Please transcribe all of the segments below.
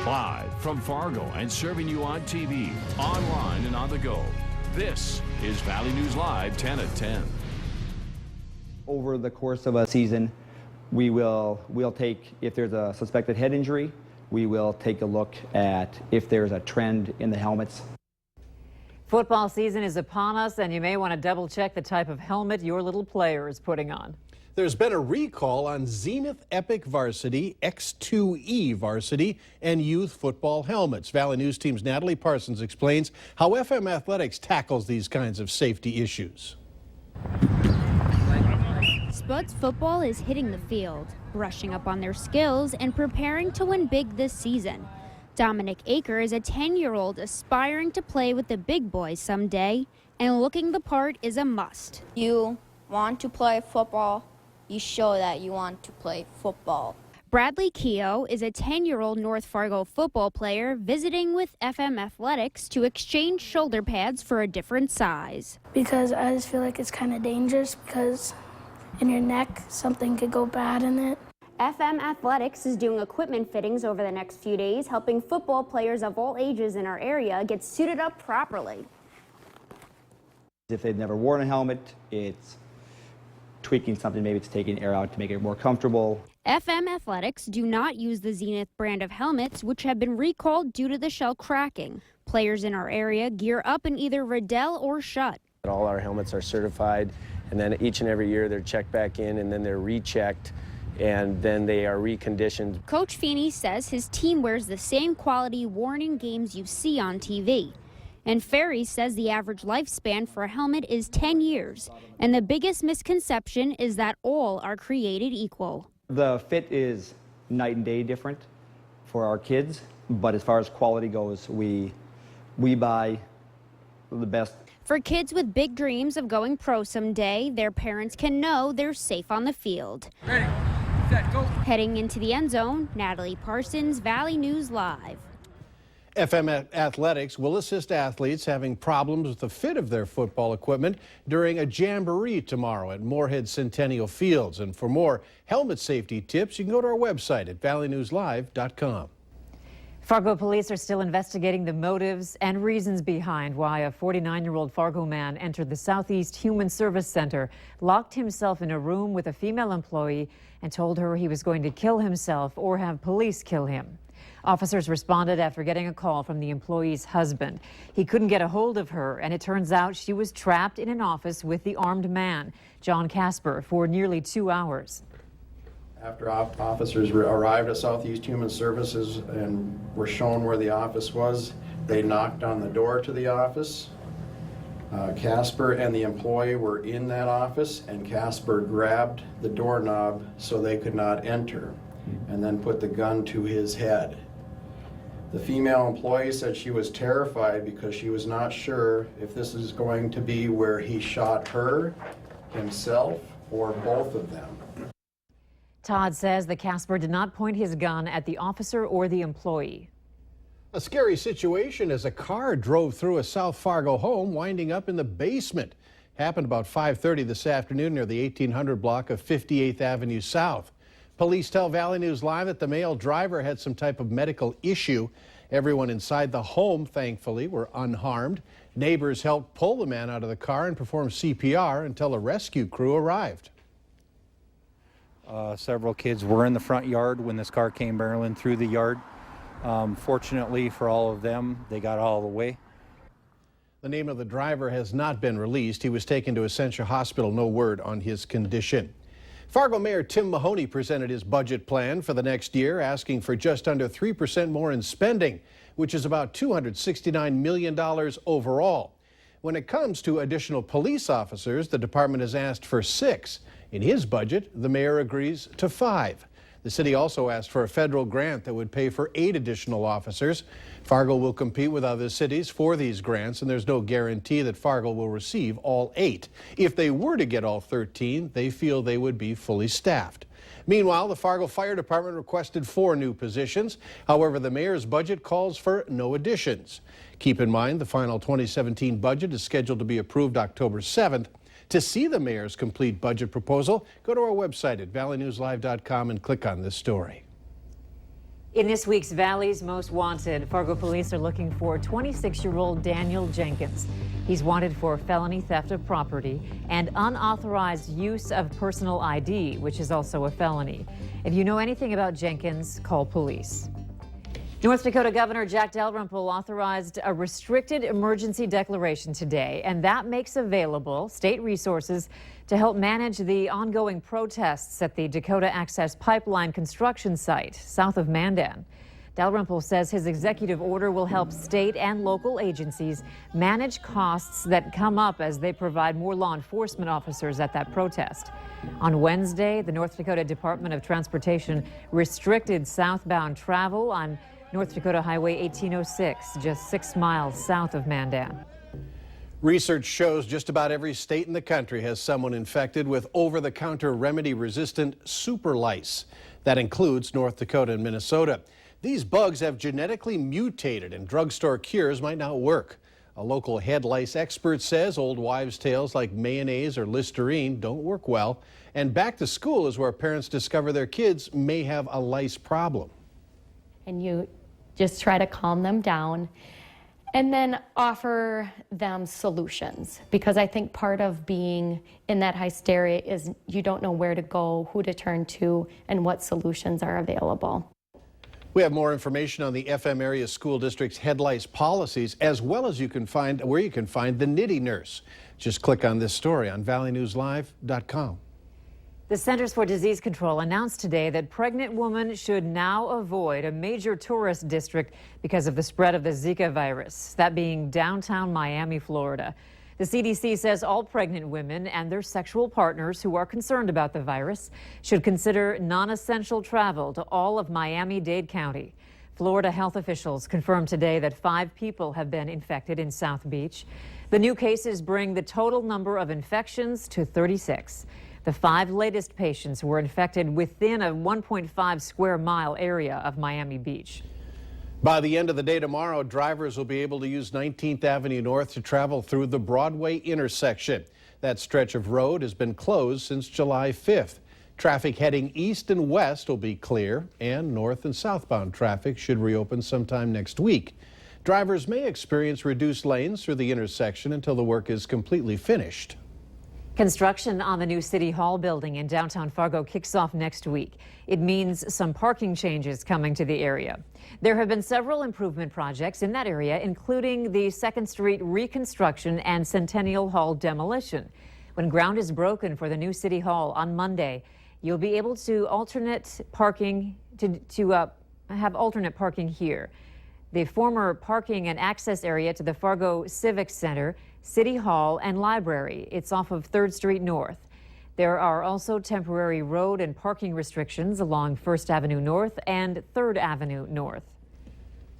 Live from Fargo and serving you on TV, online, and on the go. This is Valley News Live 10 at 10. Over the course of a season, we'll take, if there's a suspected head injury, we will take a look at if there's a trend in the helmets. Football season is upon us, and you may want to double check the type of helmet your little player is putting on. There's been a recall on Zenith Epic Varsity, X2E Varsity, and youth football helmets. Valley News Team's Natalie Parsons explains how FM Athletics tackles these kinds of safety issues. Spuds football is hitting the field, brushing up on their skills and preparing to win big this season. Dominic Aker is a 10-year-old aspiring to play with the big boys someday, and looking the part is a must. You want to play football, you show that you want to play football. Bradley Keogh is a 10-year-old North Fargo football player visiting with FM Athletics to exchange shoulder pads for a different size. Because I just feel like it's kind of dangerous because in your neck, something could go bad in it. FM Athletics is doing equipment fittings over the next few days, helping football players of all ages in our area get suited up properly. If they've never worn a helmet, it's tweaking something, maybe it's taking air out to make it more comfortable. FM Athletics do not use the Zenith brand of helmets, which have been recalled due to the shell cracking. Players in our area gear up in either Riddell or Schutt. All our helmets are certified, and then each and every year they're checked back in, and then they're rechecked, and then they are reconditioned. Coach Feeney says his team wears the same quality worn in games you see on TV. And Ferry says the average lifespan for a helmet is 10 years, and the biggest misconception is that all are created equal. The fit is night and day different for our kids, but as far as quality goes, we buy the best. For kids with big dreams of going pro someday, their parents can know they're safe on the field. Ready, set, go. Heading into the end zone, Natalie Parsons, Valley News Live. FM Athletics will assist athletes having problems with the fit of their football equipment during a jamboree tomorrow at Moorhead Centennial Fields. And for more helmet safety tips, you can go to our website at valleynewslive.com. Fargo police are still investigating the motives and reasons behind why a 49-year-old Fargo man entered the Southeast Human Service Center, locked himself in a room with a female employee, and told her he was going to kill himself or have police kill him. Officers responded after getting a call from the employee's husband. He couldn't get a hold of her, and it turns out she was trapped in an office with the armed man, John Casper, for nearly 2 hours. After officers arrived at Southeast Human Services and were shown where the office was, they knocked on the door to the office. Casper and the employee were in that office, and Casper grabbed the doorknob so they could not enter, and then put the gun to his head. The female employee said she was terrified because she was not sure if this is going to be where he shot her, himself, or both of them. Todd says the Casper did not point his gun at the officer or the employee. A scary situation as a car drove through a South Fargo home, winding up in the basement. Happened about 5:30 this afternoon near the 1800 block of 58th Avenue South. Police tell Valley News Live that the male driver had some type of medical issue. Everyone inside the home, thankfully, were unharmed. Neighbors helped pull the man out of the car and perform CPR until a rescue crew arrived. Several kids were in the front yard when this car came barreling through the yard. Fortunately for all of them, they got all the way. The name of the driver has not been released. He was taken to Essentia Hospital. No word on his condition. Fargo Mayor Tim Mahoney presented his budget plan for the next year, asking for just under 3% more in spending, which is about $269 million overall. When it comes to additional police officers, the department has asked for 6. In his budget, the mayor agrees to 5. The city also asked for a federal grant that would pay for 8 additional officers. Fargo will compete with other cities for these grants, and there's no guarantee that Fargo will receive all 8. If they were to get all 13, they feel they would be fully staffed. Meanwhile, the Fargo Fire Department requested 4 new positions. However, the mayor's budget calls for no additions. Keep in mind, the final 2017 budget is scheduled to be approved October 7th. To see the mayor's complete budget proposal, go to our website at valleynewslive.com and click on this story. In this week's Valley's Most Wanted, Fargo police are looking for 26-year-old Daniel Jenkins. He's wanted for felony theft of property and unauthorized use of personal ID, which is also a felony. If you know anything about Jenkins, call police. North Dakota Governor Jack Dalrymple authorized a restricted emergency declaration today, and that makes available state resources to help manage the ongoing protests at the Dakota Access Pipeline construction site south of Mandan. Dalrymple says his executive order will help state and local agencies manage costs that come up as they provide more law enforcement officers at that protest. On Wednesday, the North Dakota Department of Transportation restricted southbound travel on North Dakota Highway 1806, just 6 miles south of Mandan. Research shows just about every state in the country has someone infected with over-the-counter remedy-resistant super lice. That includes North Dakota and Minnesota. These bugs have genetically mutated and drugstore cures might not work. A local head lice expert says old wives' tales like mayonnaise or Listerine don't work well. And back to school is where parents discover their kids may have a lice problem. And you just try to calm them down and then offer them solutions, because I think part of being in that hysteria is you don't know where to go, who to turn to, and what solutions are available. We have more information on the FM area school district's head lice policies, as well as where you can find the Nitty Nurse. Just click on this story on valleynewslive.com. The Centers for Disease Control announced today that pregnant women should now avoid a major tourist district because of the spread of the Zika virus, that being downtown Miami, Florida. The CDC says all pregnant women and their sexual partners who are concerned about the virus should consider non-essential travel to all of Miami-Dade County. Florida health officials confirmed today that 5 people have been infected in South Beach. The new cases bring the total number of infections to 36. The 5 latest patients were infected within a 1.5 square mile area of Miami Beach. By the end of the day tomorrow, drivers will be able to use 19th Avenue North to travel through the Broadway intersection. That stretch of road has been closed since July 5th. Traffic heading east and west will be clear, and north and southbound traffic should reopen sometime next week. Drivers may experience reduced lanes through the intersection until the work is completely finished. Construction on the new City Hall building in downtown Fargo kicks off next week. It means some parking changes coming to the area. There have been several improvement projects in that area, including the 2nd Street reconstruction and Centennial Hall demolition. When ground is broken for the new City Hall on Monday, you'll be able to alternate parking have alternate parking here. The former parking and access area to the Fargo Civic Center, City Hall, and Library. It's off of 3rd Street North. There are also temporary road and parking restrictions along 1st Avenue North and 3rd Avenue North.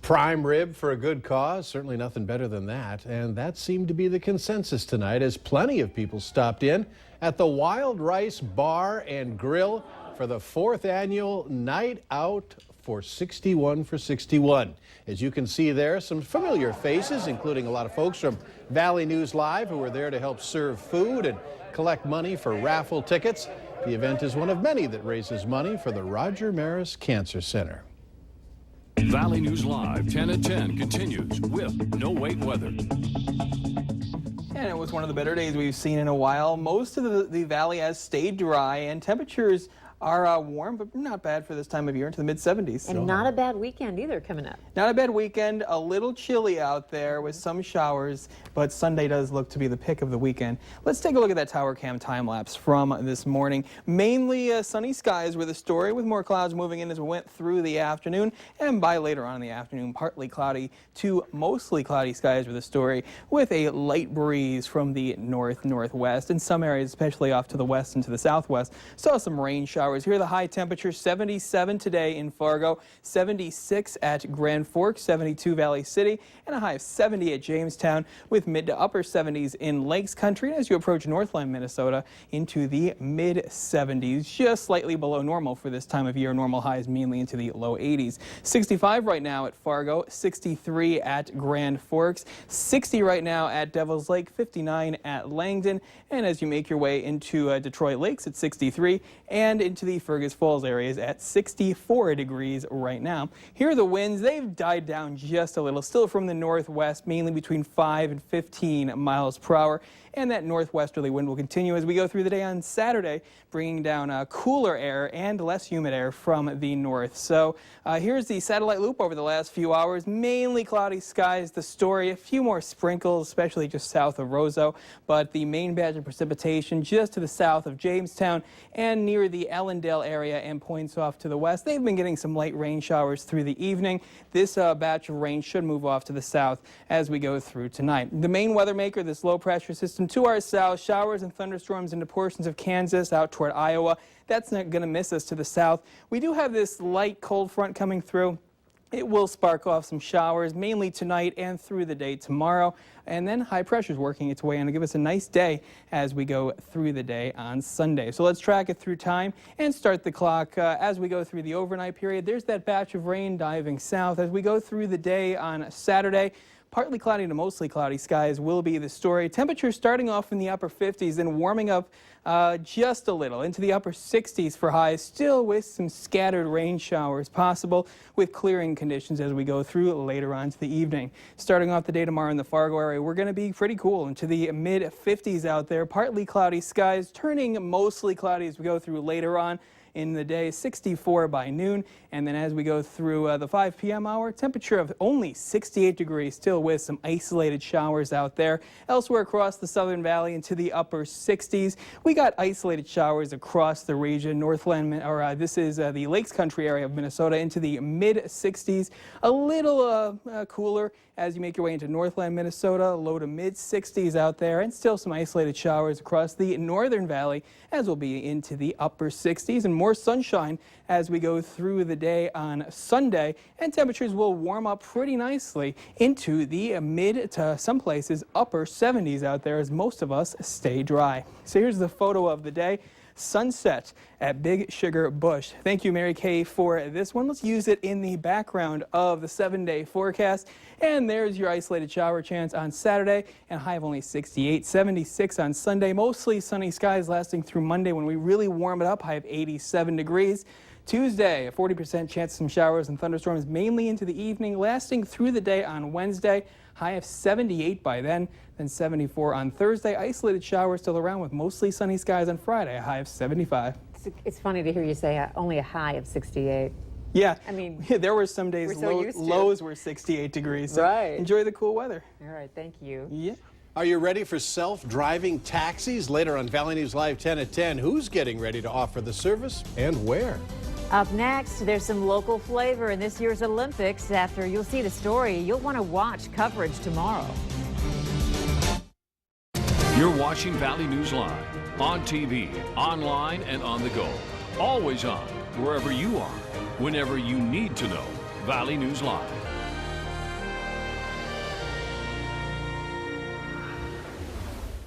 Prime rib for a good cause, certainly nothing better than that. And that seemed to be the consensus tonight as plenty of people stopped in at the Wild Rice Bar and Grill for the 4th annual Night Out for 61 for 61. As you can see there, some familiar faces, including a lot of folks from Valley News Live who were there to help serve food and collect money for raffle tickets. The event is one of many that raises money for the Roger Maris Cancer Center. Valley News Live 10 at 10 continues with no wait weather. And it was one of the better days we've seen in a while. Most of the valley has stayed dry and temperatures are warm, but not bad for this time of year, into the mid-70s. And not a bad weekend either coming up. Not a bad weekend, a little chilly out there with some showers, but Sunday does look to be the pick of the weekend. Let's take a look at that tower cam time lapse from this morning. Mainly sunny skies were the story, with more clouds moving in as we went through the afternoon, and by later on in the afternoon, partly cloudy to mostly cloudy skies were the story, with a light breeze from the north-northwest. In some areas, especially off to the west and to the southwest, saw some rain showers. Here, the high temperature 77 today in Fargo, 76 at Grand Forks, 72 Valley City, and a high of 70 at Jamestown, with mid to upper 70s in Lakes Country. And as you approach Northland, Minnesota, into the mid 70s, just slightly below normal for this time of year. Normal highs mainly into the low 80s. 65 right now at Fargo, 63 at Grand Forks, 60 right now at Devil's Lake, 59 at Langdon, and as you make your way into Detroit Lakes at 63, and into into the Fergus Falls areas at 64 degrees right now. Here are the winds. They've died down just a little, still from the northwest, mainly between 5 and 15 miles per hour. And that northwesterly wind will continue as we go through the day on Saturday, bringing down cooler air and less humid air from the north. So here's the satellite loop over the last few hours. Mainly cloudy skies, the story. A few more sprinkles, especially just south of Roseau. But the main batch of precipitation just to the south of Jamestown and near the Ellendale area and points off to the west. They've been getting some light rain showers through the evening. This batch of rain should move off to the south as we go through tonight. The main weather maker, this low pressure system to our south, showers and thunderstorms into portions of Kansas out toward Iowa. That's not going to miss us to the south. We do have this light cold front coming through. It will spark off some showers, mainly tonight and through the day tomorrow. And then high pressure is working its way in to give us a nice day as we go through the day on Sunday. So let's track it through time and start the clock as we go through the overnight period. There's that batch of rain diving south. As we go through the day on Saturday, partly cloudy to mostly cloudy skies will be the story. Temperatures starting off in the upper 50s, then warming up just a little into the upper 60s for highs, still with some scattered rain showers possible with clearing conditions as we go through later on to the evening. Starting off the day tomorrow in the Fargo area, we're going to be pretty cool into the mid 50s out there. Partly cloudy skies, turning mostly cloudy as we go through later on in the day, 64 by noon. And then as we go through the 5 p.m. hour, temperature of only 68 degrees, still with some isolated showers out there. Elsewhere across the Southern Valley into the upper 60s, we got isolated showers across the region. Northland, or this is the Lakes Country area of Minnesota, into the mid 60s. A little cooler as you make your way into Northland, Minnesota, low to mid 60s out there, and still some isolated showers across the Northern Valley as we'll be into the upper 60s, and more sunshine as we go through the day on Sunday, and temperatures will warm up pretty nicely into the mid to some places upper 70s out there as most of us stay dry. So here's the photo of the day. Sunset at Big Sugar Bush. Thank you, Mary Kay, for this one. Let's use it in the background of the 7-day forecast. And there's your isolated shower chance on Saturday, and a high of only 68, 76 on Sunday. Mostly sunny skies lasting through Monday when we really warm it up, high of 87 degrees. Tuesday, a 40% chance of some showers and thunderstorms mainly into the evening, lasting through the day on Wednesday. High of 78 by then 74 on Thursday. Isolated showers still around with mostly sunny skies on Friday, a high of 75. It's funny to hear you say only a high of 68. Yeah, I mean, there were some days lows were 68 degrees. So right. Enjoy the cool weather. All right, thank you. Yeah. Are you ready for self-driving taxis? Later on Valley News Live 10 at 10, who's getting ready to offer the service and where? Up next, there's some local flavor in this year's Olympics. After you'll see the story, you'll want to watch coverage tomorrow. You're watching Valley News Live on TV, online, and on the go. Always on, wherever you are, whenever you need to know. Valley News Live.